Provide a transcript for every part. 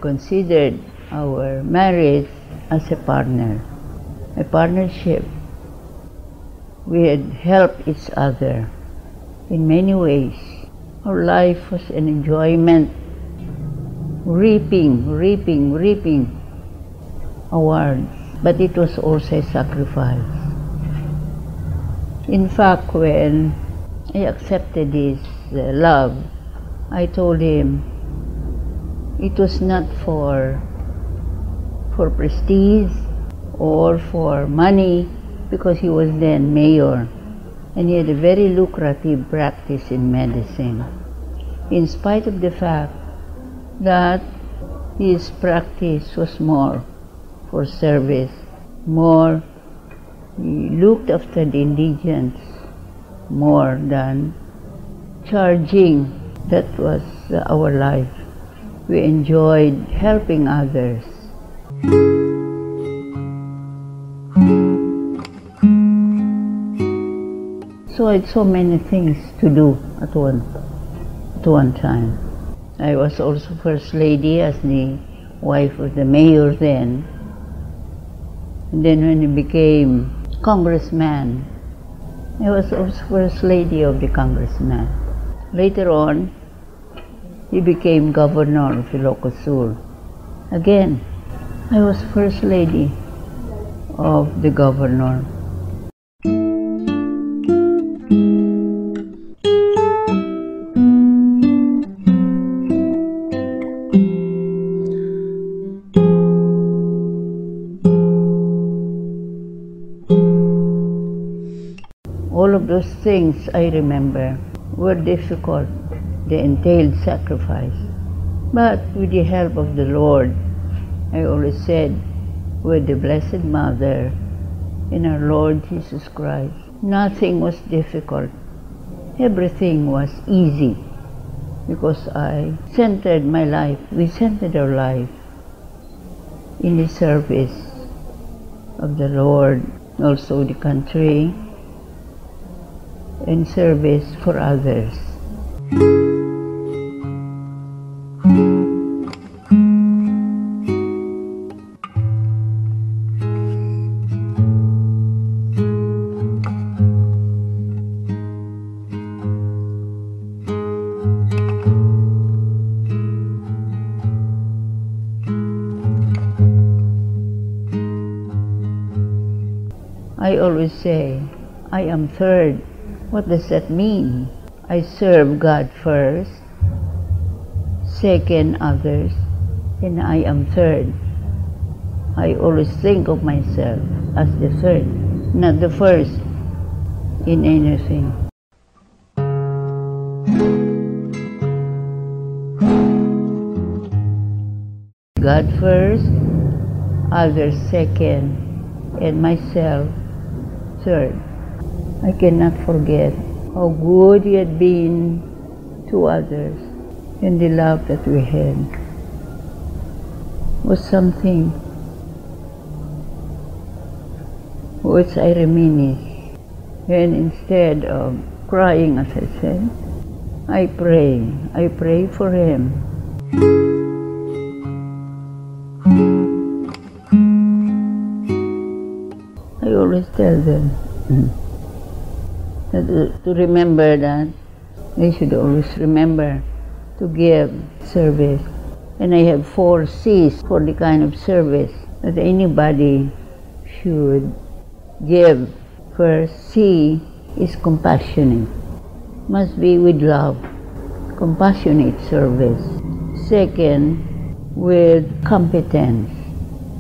considered our marriage as a partnership. We had helped each other in many ways. Our life was an enjoyment, reaping awards, but it was also a sacrifice. In fact, when I accepted his love, I told him it was not for prestige or for money, because he was then mayor and he had a very lucrative practice in medicine, in spite of the fact that his practice was more for service, more he looked after the indigents more than charging. That was our life. We enjoyed helping others. So I had so many things to do at one time. I was also First Lady as the wife of the mayor then. And then when he became congressman, I was also First Lady of the congressman. Later on, he became governor of Ilocos Sur. Again, I was First Lady of the governor. All of those things I remember were difficult. They entailed sacrifice. But with the help of the Lord, I always said, with the Blessed Mother and our Lord Jesus Christ, nothing was difficult. Everything was easy, because I centered my life, we centered our life in the service of the Lord, also the country, and service for others. I always say, I am third. What does that mean? I serve God first, second others, and I am third. I always think of myself as the third, not the first in anything. God first, others second, and myself third. I cannot forget how good He had been to others, and the love that we had was something which I reminisce. And instead of crying, as I said, I pray for him. I always tell them to remember that they should always remember to give service. And I have 4 C's for the kind of service that anybody should give. First, C is compassionate. Must be with love, compassionate service. Second, with competence.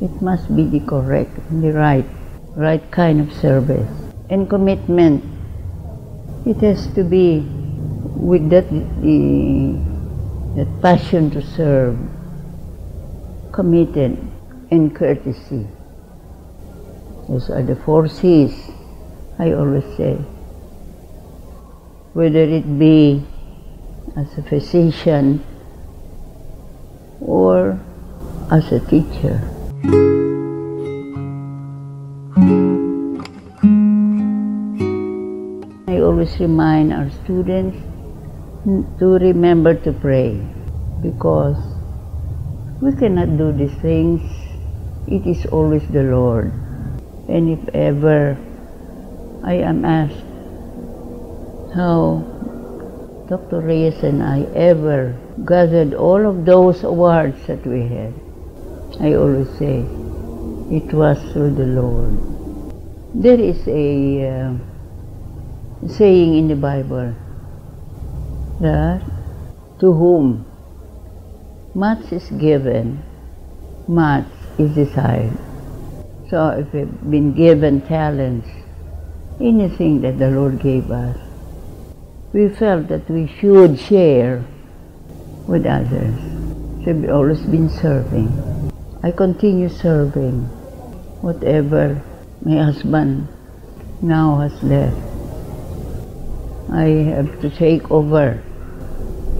It must be the correct, the right kind of service. And commitment. It has to be with that passion to serve, committed, and courtesy. Those are the 4 C's, I always say. Whether it be as a physician or as a teacher. I always remind our students to remember to pray, because We cannot do these things. It is always the Lord. And if ever I am asked how Dr. Reyes and I ever gathered all of those awards that we had, I always say, it was through the Lord. There is a saying in the Bible that to whom much is given, much is desired. So if we've been given talents, anything that the Lord gave us, we felt that we should share with others. So we've always been serving. I continue serving. Whatever my husband now has left, I have to take over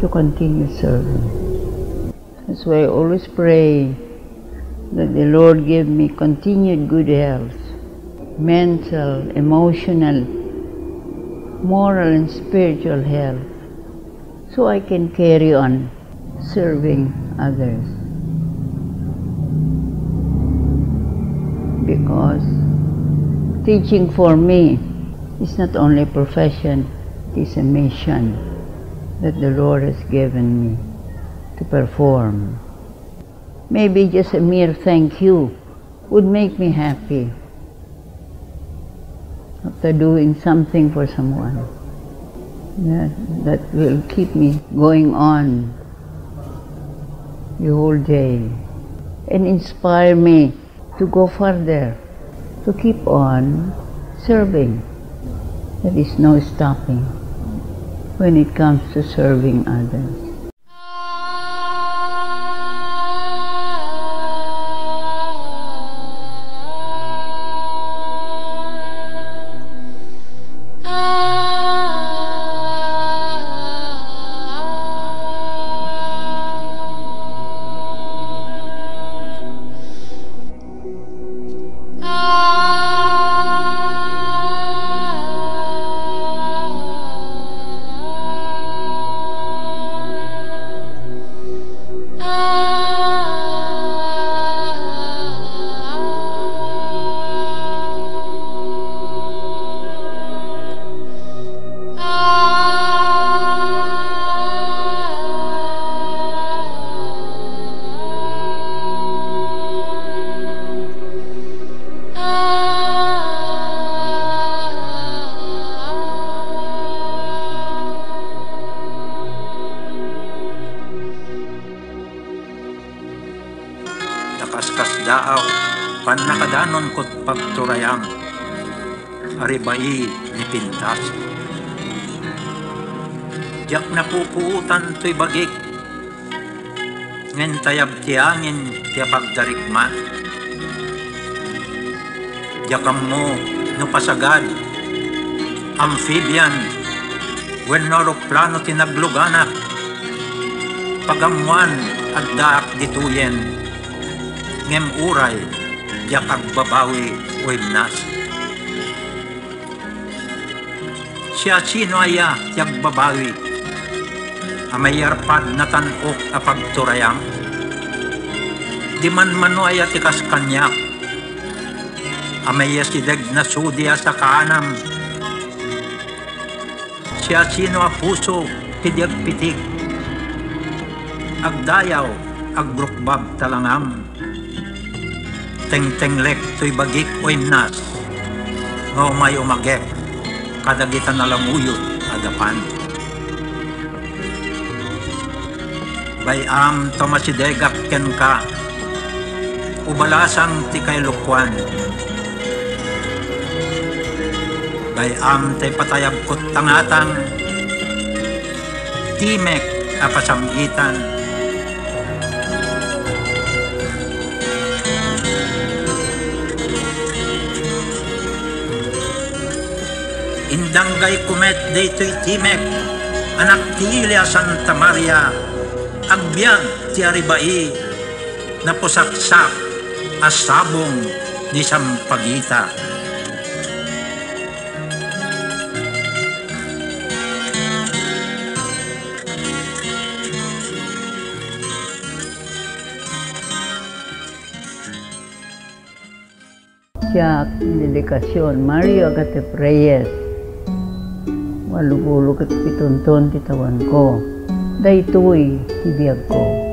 to continue serving. That's why I always pray that the Lord give me continued good health, mental, emotional, moral and spiritual health, so I can carry on serving others. Because teaching for me is not only a profession, it is a mission that the Lord has given me to perform. Maybe just a mere thank you would make me happy after doing something for someone. That will keep me going on the whole day and inspire me to go further, to keep on serving. There is no stopping when it comes to serving others. Nakaskas daaw, pan nakadanon kot pagturayang, aribai ni pintas. Diyak napupuutan to'y bagik, ngen tayab tiangin tiya pagdarikma. Diyakam mo no pasagad, amphibian, wen plano tinagluganak, pagamuan at daak dituyen, ngem uray, diyak agbabawi o imnas. Siya sino aya tiyak babawi, amayarpad na tanok apagturayang, di man mano aya tikas kanyak, amaya sideg na sudya sa kaanam, siya sino a puso tidyag pitik, agdayaw agrukbab talangam, teng-tenglek to'y bagik o imnas, nga umay umagek, kadagitan na lamuyot adapan. Bayam tomasidegak ken ka, ubalasang ti kay lukwan. Bayam tay patayab kot tangatang, timek apasamgitan. Indanggay kumet daytoy timek, anak ti Ilia Santa Maria, agbyag ti aribai, napusaksak asabong ni Sampagita. siya dedikasyon Mario Agate Reyes. Walugulog at pitunton titawan ko. Daytoy ti biagko.